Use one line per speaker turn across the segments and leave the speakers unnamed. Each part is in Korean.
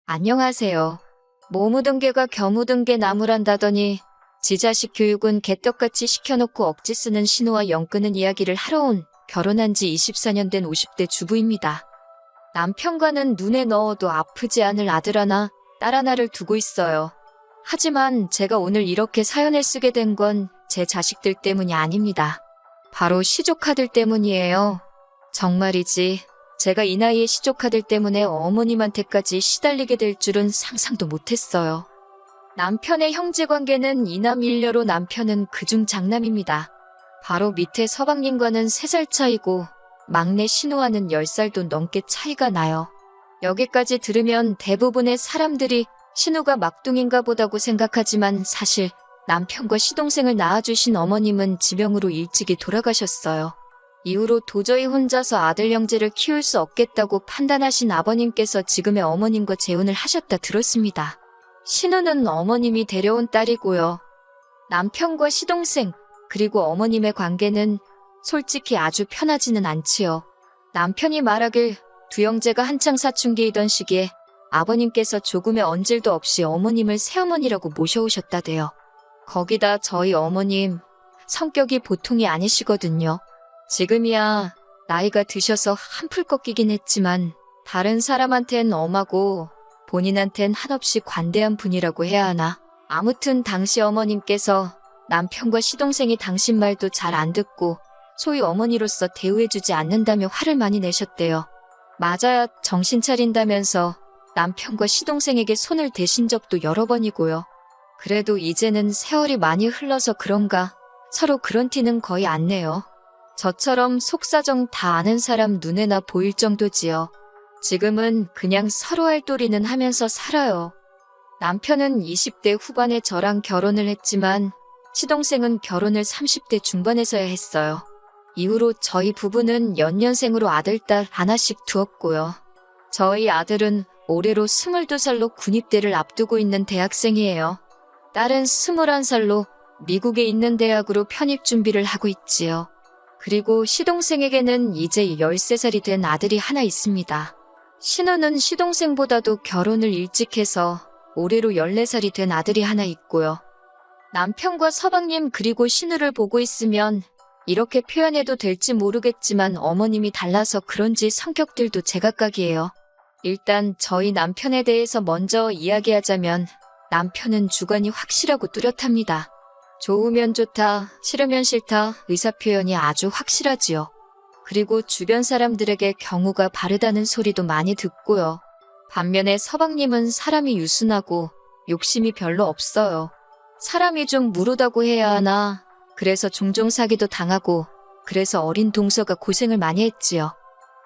안녕하세요. 뭐 묻은 개가 겨 묻은 개 나무란다더니 지 자식 교육은 개떡같이 시켜놓고 억지 쓰는 신우와 영 끄는 이야기를 하러 온 결혼한 지 24년 된 50대 주부입니다. 남편과는 눈에 넣어도 아프지 않을 아들 하나, 딸 하나를 두고 있어요. 하지만 제가 오늘 이렇게 사연을 쓰게 된 건 제 자식들 때문이 아닙니다. 바로 시조카들 때문이에요. 정말이지 제가 이 나이에 시조카들 때문에 어머님한테까지 시달리게 될 줄은 상상도 못했어요. 남편의 형제관계는 이남 일녀로 남편은 그중 장남입니다. 바로 밑에 서방님과는 3살 차이고 막내 신우와는 10살도 넘게 차이가 나요. 여기까지 들으면 대부분의 사람들이 신우가 막둥인가 보다고 생각하지만 사실 남편과 시동생을 낳아주신 어머님은 지병으로 일찍이 돌아가셨어요. 이후로 도저히 혼자서 아들 형제를 키울 수 없겠다고 판단하신 아버님께서 지금의 어머님과 재혼을 하셨다 들었습니다. 신우는 어머님이 데려온 딸이고요. 남편과 시동생 그리고 어머님의 관계는 솔직히 아주 편하지는 않지요. 남편이 말하길 두 형제가 한창 사춘기이던 시기에 아버님께서 조금의 언질도 없이 어머님을 새어머니라고 모셔오셨다대요. 거기다 저희 어머님 성격이 보통이 아니시거든요. 지금이야 나이가 드셔서 한풀 꺾이긴 했지만 다른 사람한텐 엄하고 본인한텐 한없이 관대한 분이라고 해야 하나. 아무튼 당시 어머님께서 남편과 시동생이 당신 말도 잘 안 듣고 소위 어머니로서 대우해주지 않는다며 화를 많이 내셨대요. 맞아야 정신 차린다면서 남편과 시동생에게 손을 대신 적도 여러 번이고요. 그래도 이제는 세월이 많이 흘러서 그런가 서로 그런 티는 거의 안 내요. 저처럼 속사정 다 아는 사람 눈에나 보일 정도지요. 지금은 그냥 서로 할 도리는 하면서 살아요. 남편은 20대 후반에 저랑 결혼을 했지만 시동생은 결혼을 30대 중반에서야 했어요. 이후로 저희 부부는 연년생으로 아들, 딸 하나씩 두었고요. 저희 아들은 올해로 22살로 군입대를 앞두고 있는 대학생이에요. 딸은 21살로 미국에 있는 대학으로 편입 준비를 하고 있지요. 그리고 시동생에게는 이제 13살이 된 아들이 하나 있습니다. 신우는 시동생보다도 결혼을 일찍 해서 올해로 14살이 된 아들이 하나 있고요. 남편과 서방님 그리고 신우를 보고 있으면 이렇게 표현해도 될지 모르겠지만 어머님이 달라서 그런지 성격들도 제각각이에요. 일단 저희 남편에 대해서 먼저 이야기하자면 남편은 주관이 확실하고 뚜렷합니다. 좋으면 좋다, 싫으면 싫다 의사표현이 아주 확실하지요. 그리고 주변 사람들에게 경우가 바르다는 소리도 많이 듣고요. 반면에 서방님은 사람이 유순하고 욕심이 별로 없어요. 사람이 좀 무르다고 해야 하나. 그래서 종종 사기도 당하고 그래서 어린 동서가 고생을 많이 했지요.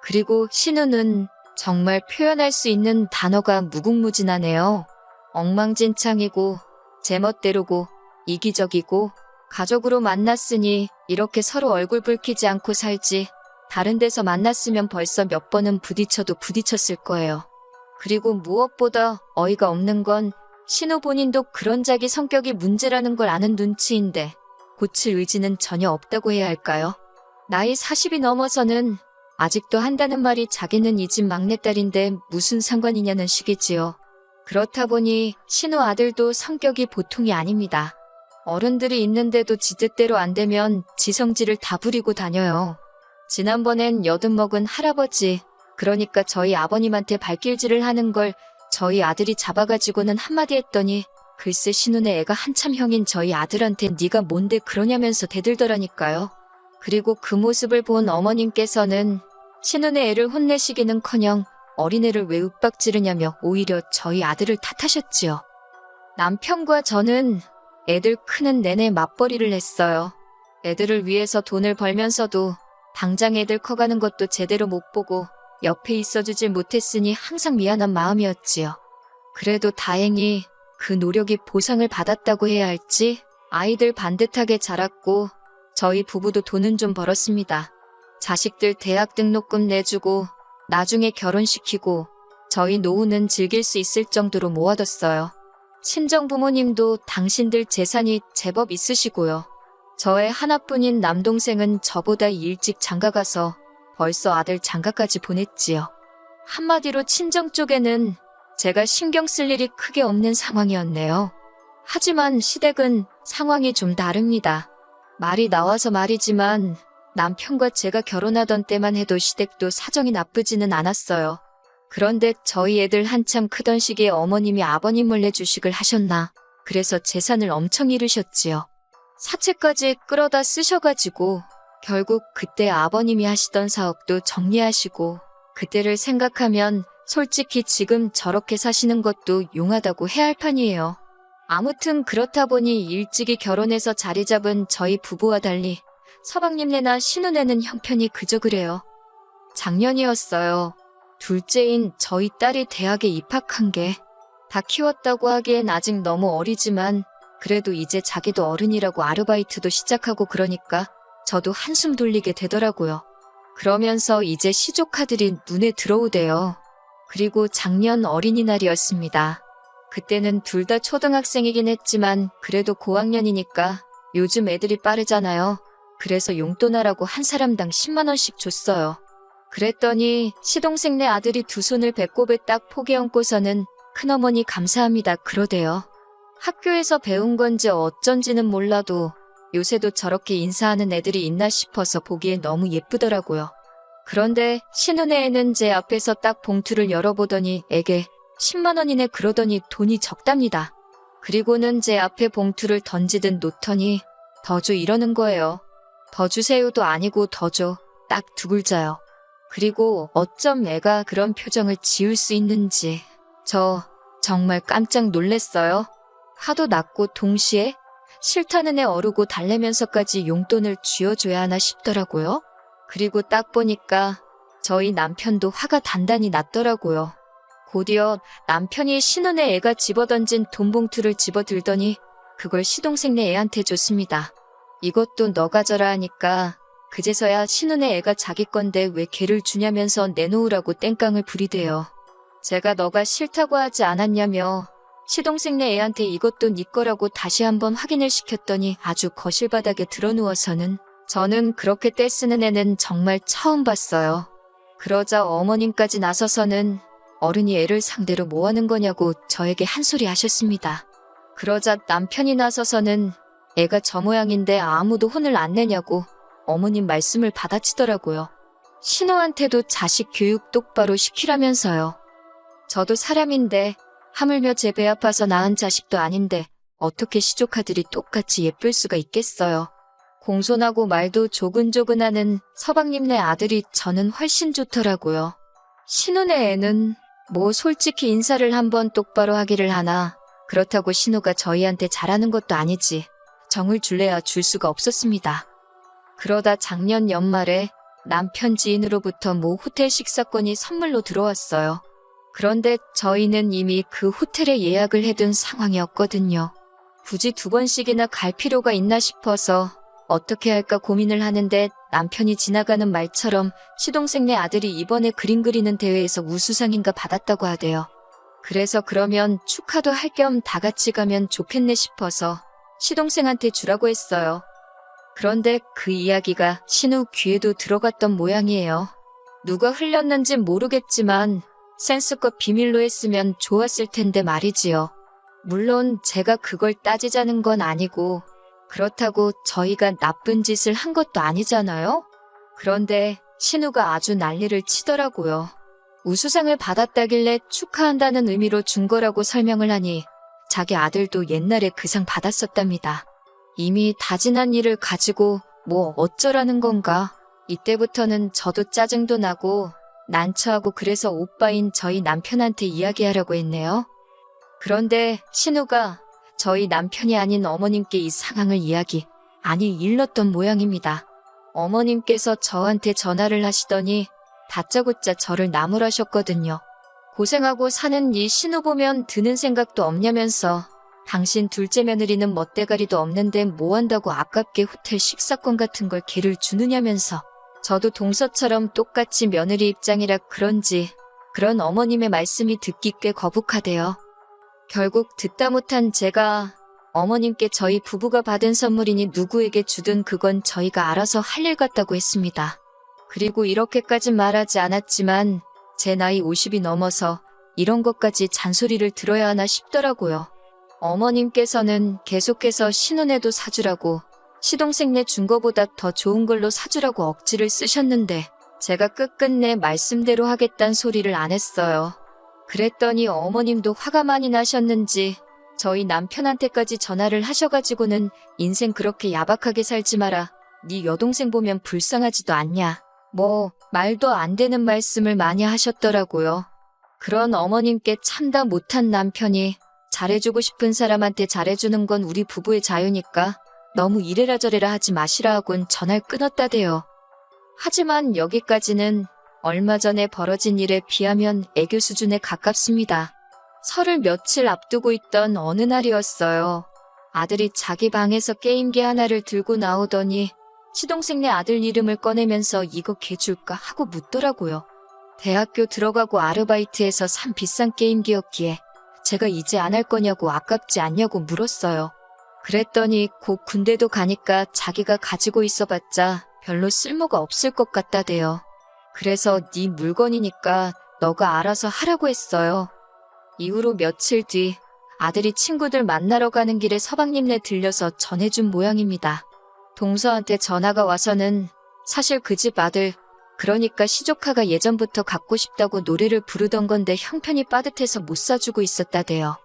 그리고 신우는 정말 표현할 수 있는 단어가 무궁무진하네요. 엉망진창이고 제멋대로고 이기적이고 가족으로 만났으니 이렇게 서로 얼굴 붉히지 않고 살지 다른 데서 만났으면 벌써 몇 번은 부딪혀도 부딪혔을 거예요. 그리고 무엇보다 어이가 없는 건 신우 본인도 그런 자기 성격이 문제라는 걸 아는 눈치인데 고칠 의지는 전혀 없다고 해야 할까요? 나이 40이 넘어서는 아직도 한다는 말이 자기는 이 집 막내딸인데 무슨 상관이냐는 식이지요. 그렇다 보니 신우 아들도 성격이 보통이 아닙니다. 어른들이 있는데도 지 뜻대로 안 되면 지 성질을 다 부리고 다녀요. 지난번엔 여든먹은 할아버지, 그러니까 저희 아버님한테 발길질을 하는 걸 저희 아들이 잡아가지고는 한마디 했더니 글쎄 신우네 애가 한참 형인 저희 아들한테 네가 뭔데 그러냐면서 대들더라니까요. 그리고 그 모습을 본 어머님께서는 신우네 애를 혼내시기는커녕 어린애를 왜 윽박지르냐며 오히려 저희 아들을 탓하셨지요. 남편과 저는 애들 크는 내내 맞벌이를 했어요. 애들을 위해서 돈을 벌면서도 당장 애들 커가는 것도 제대로 못 보고 옆에 있어주질 못했으니 항상 미안한 마음이었지요. 그래도 다행히 그 노력이 보상을 받았다고 해야 할지 아이들 반듯하게 자랐고 저희 부부도 돈은 좀 벌었습니다. 자식들 대학 등록금 내주고 나중에 결혼시키고 저희 노후는 즐길 수 있을 정도로 모아뒀어요. 친정부모님도 당신들 재산이 제법 있으시고요. 저의 하나뿐인 남동생은 저보다 일찍 장가가서 벌써 아들 장가까지 보냈지요. 한마디로 친정 쪽에는 제가 신경 쓸 일이 크게 없는 상황이었네요. 하지만 시댁은 상황이 좀 다릅니다. 말이 나와서 말이지만 남편과 제가 결혼하던 때만 해도 시댁도 사정이 나쁘지는 않았어요. 그런데 저희 애들 한참 크던 시기에 어머님이 아버님 몰래 주식을 하셨나. 그래서 재산을 엄청 잃으셨지요. 사채까지 끌어다 쓰셔가지고 결국 그때 아버님이 하시던 사업도 정리하시고, 그때를 생각하면 솔직히 지금 저렇게 사시는 것도 용하다고 해야 할 판이에요. 아무튼 그렇다 보니 일찍이 결혼해서 자리 잡은 저희 부부와 달리 서방님네나 신우네는 형편이 그저 그래요. 작년이었어요. 둘째인 저희 딸이 대학에 입학한 게, 다 키웠다고 하기엔 아직 너무 어리지만 그래도 이제 자기도 어른이라고 아르바이트도 시작하고 그러니까 저도 한숨 돌리게 되더라고요. 그러면서 이제 시조카들이 눈에 들어오대요. 그리고 작년 어린이날이었습니다. 그때는 둘 다 초등학생이긴 했지만 그래도 고학년이니까 요즘 애들이 빠르잖아요. 그래서 용돈하라고 한 사람당 10만 원씩 줬어요. 그랬더니 시동생네 아들이 두 손을 배꼽에 딱 포개 얹고서는 큰어머니 감사합니다 그러대요. 학교에서 배운 건지 어쩐지는 몰라도 요새도 저렇게 인사하는 애들이 있나 싶어서 보기에 너무 예쁘더라고요. 그런데 신우네 애는 제 앞에서 딱 봉투를 열어보더니 에게 10만 원이네 그러더니 돈이 적답니다. 그리고는 제 앞에 봉투를 던지듯 놓더니 더 줘 이러는 거예요. 더 주세요도 아니고 더 줘. 딱 두 글자요. 그리고 어쩜 애가 그런 표정을 지을 수 있는지 저 정말 깜짝 놀랐어요. 화도 났고 동시에 싫다는 애 어르고 달래면서까지 용돈을 쥐어줘야 하나 싶더라고요. 그리고 딱 보니까 저희 남편도 화가 단단히 났더라고요. 곧이어 남편이 신우네 애가 집어던진 돈 봉투를 집어들더니 그걸 시동생네 애한테 줬습니다. 이것도 너 가져라 하니까 그제서야 신우네 애가 자기 건데 왜 걔를 주냐면서 내놓으라고 땡깡을 부리대요. 제가 너가 싫다고 하지 않았냐며 시동생네 애한테 이것도 네 거라고 다시 한번 확인을 시켰더니 아주 거실 바닥에 드러누워서는 저는 그렇게 떼쓰는 애는 정말 처음 봤어요. 그러자 어머님까지 나서서는 어른이 애를 상대로 뭐 하는 거냐고 저에게 한 소리 하셨습니다. 그러자 남편이 나서서는 애가 저 모양인데 아무도 혼을 안 내냐고 어머님 말씀을 받아치더라고요. 신우한테도 자식 교육 똑바로 시키라면서요. 저도 사람인데 하물며 제 배 아파서 낳은 자식도 아닌데 어떻게 시조카들이 똑같이 예쁠 수가 있겠어요. 공손하고 말도 조근조근하는 서방님네 아들이 저는 훨씬 좋더라고요. 신우네 애는 뭐 솔직히 인사를 한번 똑바로 하기를 하나, 그렇다고 신우가 저희한테 잘하는 것도 아니지 정을 줄래야 줄 수가 없었습니다. 그러다 작년 연말에 남편 지인으로부터 모 호텔 식사권이 선물로 들어왔어요. 그런데 저희는 이미 그 호텔에 예약을 해둔 상황이었거든요. 굳이 두 번씩이나 갈 필요가 있나 싶어서 어떻게 할까 고민을 하는데 남편이 지나가는 말처럼 시동생네 아들이 이번에 그림 그리는 대회에서 우수상인가 받았다고 하대요. 그래서 그러면 축하도 할 겸 다 같이 가면 좋겠네 싶어서 시동생한테 주라고 했어요. 그런데 그 이야기가 신우 귀에도 들어갔던 모양이에요. 누가 흘렸는진 모르겠지만 센스껏 비밀로 했으면 좋았을 텐데 말이지요. 물론 제가 그걸 따지자는 건 아니고 그렇다고 저희가 나쁜 짓을 한 것도 아니잖아요. 그런데 신우가 아주 난리를 치더라고요. 우수상을 받았다길래 축하한다는 의미로 준 거라고 설명을 하니 자기 아들도 옛날에 그 상 받았었답니다. 이미 다 지난 일을 가지고 뭐 어쩌라는 건가. 이때부터는 저도 짜증도 나고 난처하고 그래서 오빠인 저희 남편한테 이야기하라고 했네요. 그런데 신우가 저희 남편이 아닌 어머님께 이 상황을 일렀던 모양입니다. 어머님께서 저한테 전화를 하시더니 다짜고짜 저를 나무라셨거든요. 고생하고 사는 이 신우 보면 드는 생각도 없냐면서 당신 둘째 며느리는 멋대가리도 없는데 뭐 한다고 아깝게 호텔 식사권 같은 걸 걔를 주느냐면서 저도 동서처럼 똑같이 며느리 입장이라 그런지 그런 어머님의 말씀이 듣기 꽤 거북하대요. 결국 듣다 못한 제가 어머님께 저희 부부가 받은 선물이니 누구에게 주든 그건 저희가 알아서 할 일 같다고 했습니다. 그리고 이렇게까진 말하지 않았지만 제 나이 50이 넘어서 이런 것까지 잔소리를 들어야 하나 싶더라고요. 어머님께서는 계속해서 신혼에도 사주라고, 시동생네 준 거보다 더 좋은 걸로 사주라고 억지를 쓰셨는데 제가 끝끝내 말씀대로 하겠다는 소리를 안 했어요. 그랬더니 어머님도 화가 많이 나셨는지 저희 남편한테까지 전화를 하셔가지고는 인생 그렇게 야박하게 살지 마라. 네 여동생 보면 불쌍하지도 않냐. 뭐 말도 안 되는 말씀을 많이 하셨더라고요. 그런 어머님께 참다 못한 남편이 잘해주고 싶은 사람한테 잘해주는 건 우리 부부의 자유니까 너무 이래라 저래라 하지 마시라 하곤 전화를 끊었다대요. 하지만 여기까지는 얼마 전에 벌어진 일에 비하면 애교 수준에 가깝습니다. 설을 며칠 앞두고 있던 어느 날이었어요. 아들이 자기 방에서 게임기 하나를 들고 나오더니 시동생네 아들 이름을 꺼내면서 이거 걔 줄까 하고 묻더라고요. 대학교 들어가고 아르바이트해서 산 비싼 게임기였기에 제가 이제 안 할 거냐고 아깝지 않냐고 물었어요. 그랬더니 곧 군대도 가니까 자기가 가지고 있어봤자 별로 쓸모가 없을 것 같다대요. 그래서 네 물건이니까 너가 알아서 하라고 했어요. 이후로 며칠 뒤 아들이 친구들 만나러 가는 길에 서방님네 들려서 전해준 모양입니다. 동서한테 전화가 와서는 사실 그 집 아들, 그러니까 시조카가 예전부터 갖고 싶다고 노래를 부르던 건데 형편이 빠듯해서 못 사주고 있었다대요.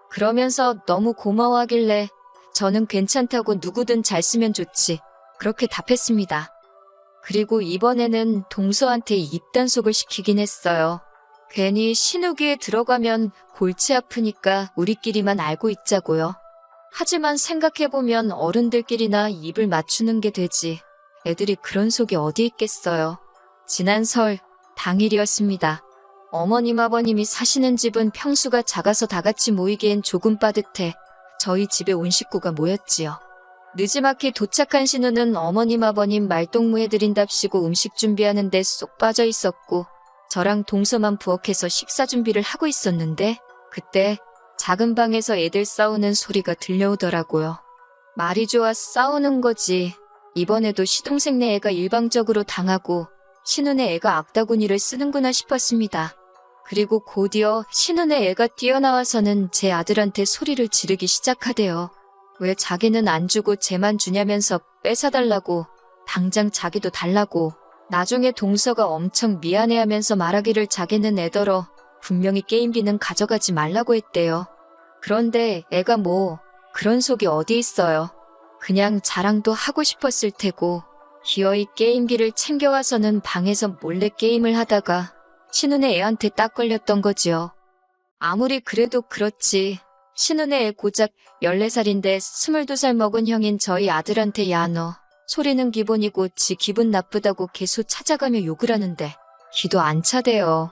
그러면서 너무 고마워하길래 저는 괜찮다고 누구든 잘 쓰면 좋지. 그렇게 답했습니다. 그리고 이번에는 동서한테 입단속을 시키긴 했어요. 괜히 신우기에 들어가면 골치 아프니까 우리끼리만 알고 있자고요. 하지만 생각해보면 어른들끼리나 입을 맞추는 게 되지. 애들이 그런 속이 어디 있겠어요. 지난 설 당일이었습니다. 어머님 아버님이 사시는 집은 평수가 작아서 다 같이 모이기엔 조금 빠듯해 저희 집에 온 식구가 모였지요. 늦지막히 도착한 신우는 어머님 아버님 말동무해드린답시고 음식 준비하는 데 쏙 빠져 있었고 저랑 동서만 부엌에서 식사 준비를 하고 있었는데 그때 작은 방에서 애들 싸우는 소리가 들려오더라고요. 말이 좋아 싸우는 거지. 이번에도 시동생네 애가 일방적으로 당하고 신우네 애가 악다구니를 쓰는구나 싶었습니다. 그리고 곧이어 신우네 애가 뛰어나와서는 제 아들한테 소리를 지르기 시작하대요. 왜 자기는 안 주고 쟤만 주냐면서 뺏어달라고, 당장 자기도 달라고. 나중에 동서가 엄청 미안해하면서 말하기를 자기는 애더러 분명히 게임기는 가져가지 말라고 했대요. 그런데 애가 뭐 그런 속이 어디 있어요. 그냥 자랑도 하고 싶었을 테고 기어이 게임기를 챙겨와서는 방에서 몰래 게임을 하다가 신우네 애한테 딱 걸렸던 거지요. 아무리 그래도 그렇지. 신우네 애 고작 14살인데 22살 먹은 형인 저희 아들한테 야 너 소리는 기본이고 지 기분 나쁘다고 계속 찾아가며 욕을 하는데 기도 안 차대요.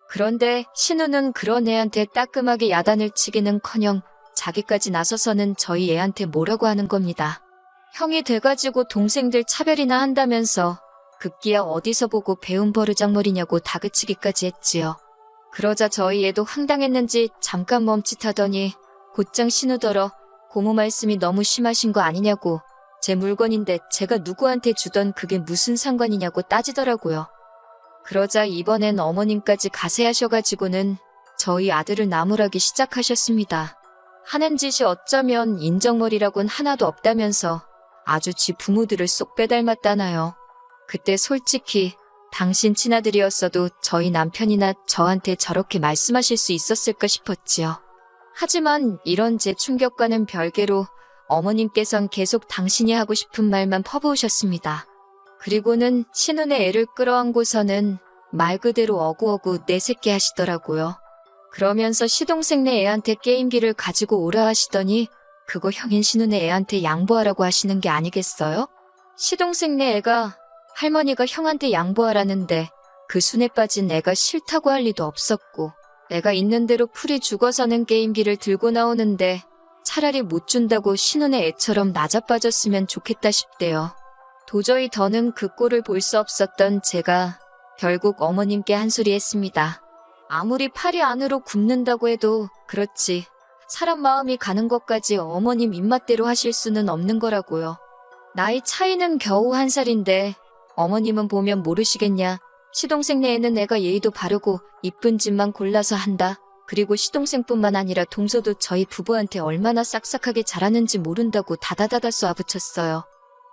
그런데 신우는 그런 애한테 따끔하게 야단을 치기는커녕 자기까지 나서서는 저희 애한테 뭐라고 하는 겁니다. 형이 돼가지고 동생들 차별이나 한다면서 급기야 어디서 보고 배운 버르장머리냐고 다그치기까지 했지요. 그러자 저희 애도 황당했는지 잠깐 멈칫하더니 곧장 신우더러 고모 말씀이 너무 심하신 거 아니냐고 제 물건인데 제가 누구한테 주던 그게 무슨 상관이냐고 따지더라고요. 그러자 이번엔 어머님까지 가세하셔가지고는 저희 아들을 나무라기 시작하셨습니다. 하는 짓이 어쩌면 인정머리라곤 하나도 없다면서 아주 지 부모들을 쏙 빼닮았다나요. 그때 솔직히 당신 친아들이었어도 저희 남편이나 저한테 저렇게 말씀하실 수 있었을까 싶었지요. 하지만 이런 제 충격과는 별개로 어머님께선 계속 당신이 하고 싶은 말만 퍼부으셨습니다. 그리고는 신우네 애를 끌어안고서는 말 그대로 어구어구 내 새끼 하시더라고요. 그러면서 시동생네 애한테 게임기를 가지고 오라 하시더니 그거 형인 신우네 애한테 양보하라고 하시는 게 아니겠어요? 시동생네 애가 할머니가 형한테 양보하라는데 그 순에 빠진 애가 싫다고 할 리도 없었고 애가 있는 대로 풀이 죽어서는 게임기를 들고 나오는데 차라리 못 준다고 신우네 애처럼 나자빠졌으면 좋겠다 싶대요. 도저히 더는 그 꼴을 볼 수 없었던 제가 결국 어머님께 한 소리 했습니다. 아무리 팔이 안으로 굽는다고 해도 그렇지 사람 마음이 가는 것까지 어머님 입맛대로 하실 수는 없는 거라고요. 나이 차이는 겨우 1살인데 어머님은 보면 모르시겠냐. 시동생네 애는 애가 예의도 바르고 이쁜 짓만 골라서 한다. 그리고 시동생뿐만 아니라 동서도 저희 부부한테 얼마나 싹싹하게 잘하는지 모른다고 다다다다 쏘아붙였어요.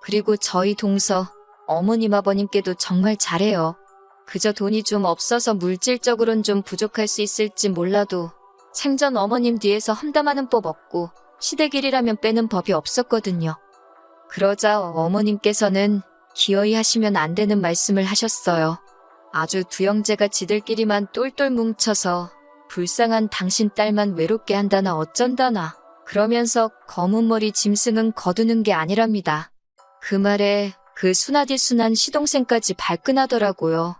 그리고 저희 동서, 어머님 아버님께도 정말 잘해요. 그저 돈이 좀 없어서 물질적으론 좀 부족할 수 있을지 몰라도 생전 어머님 뒤에서 험담하는 법 없고 시댁일이라면 빼는 법이 없었거든요. 그러자 어머님께서는 기어이 하시면 안 되는 말씀을 하셨어요. 아주 두 형제가 지들끼리만 똘똘 뭉쳐서 불쌍한 당신 딸만 외롭게 한다나 어쩐다나 그러면서 검은 머리 짐승은 거두는 게 아니랍니다. 그 말에 그 순하디 순한 시동생까지 발끈하더라고요.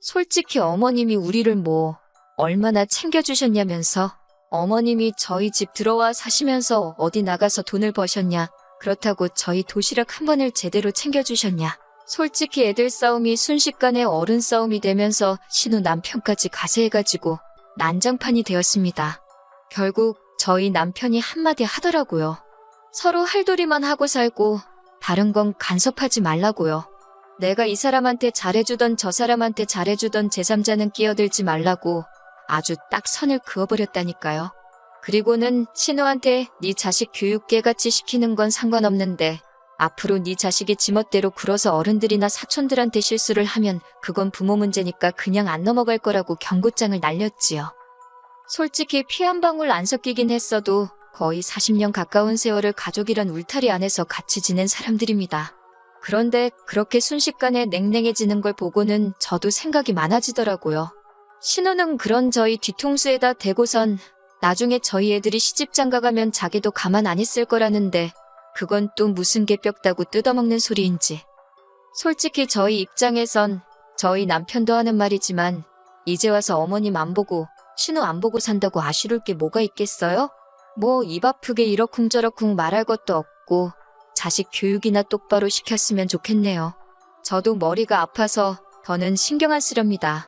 솔직히 어머님이 우리를 뭐 얼마나 챙겨주셨냐면서 어머님이 저희 집 들어와 사시면서 어디 나가서 돈을 버셨냐 그렇다고 저희 도시락 한 번을 제대로 챙겨주셨냐. 솔직히 애들 싸움이 순식간에 어른 싸움이 되면서 신우 남편까지 가세해가지고 난장판이 되었습니다. 결국 저희 남편이 한마디 하더라고요. 서로 할도리만 하고 살고 다른 건 간섭하지 말라고요. 내가 이 사람한테 잘해주던 저 사람한테 잘해주던 제3자는 끼어들지 말라고 아주 딱 선을 그어버렸다니까요. 그리고는 신우한테 네 자식 교육 깨같이 시키는 건 상관없는데 앞으로 네 자식이 지멋대로 굴어서 어른들이나 사촌들한테 실수를 하면 그건 부모 문제니까 그냥 안 넘어갈 거라고 경고장을 날렸지요. 솔직히 피 한 방울 안 섞이긴 했어도 거의 40년 가까운 세월을 가족이란 울타리 안에서 같이 지낸 사람들입니다. 그런데 그렇게 순식간에 냉랭해지는 걸 보고는 저도 생각이 많아지더라고요. 신우는 그런 저희 뒤통수에다 대고선 나중에 저희 애들이 시집장가 가면 자기도 가만 안 있을 거라는데 그건 또 무슨 개벽다구 뜯어먹는 소리인지. 솔직히 저희 입장에선 저희 남편도 하는 말이지만 이제 와서 어머님 안 보고 신우 안 보고 산다고 아쉬울 게 뭐가 있겠어요? 뭐 입 아프게 이러쿵저러쿵 말할 것도 없고 자식 교육이나 똑바로 시켰으면 좋겠네요. 저도 머리가 아파서 더는 신경 안 쓰렵니다.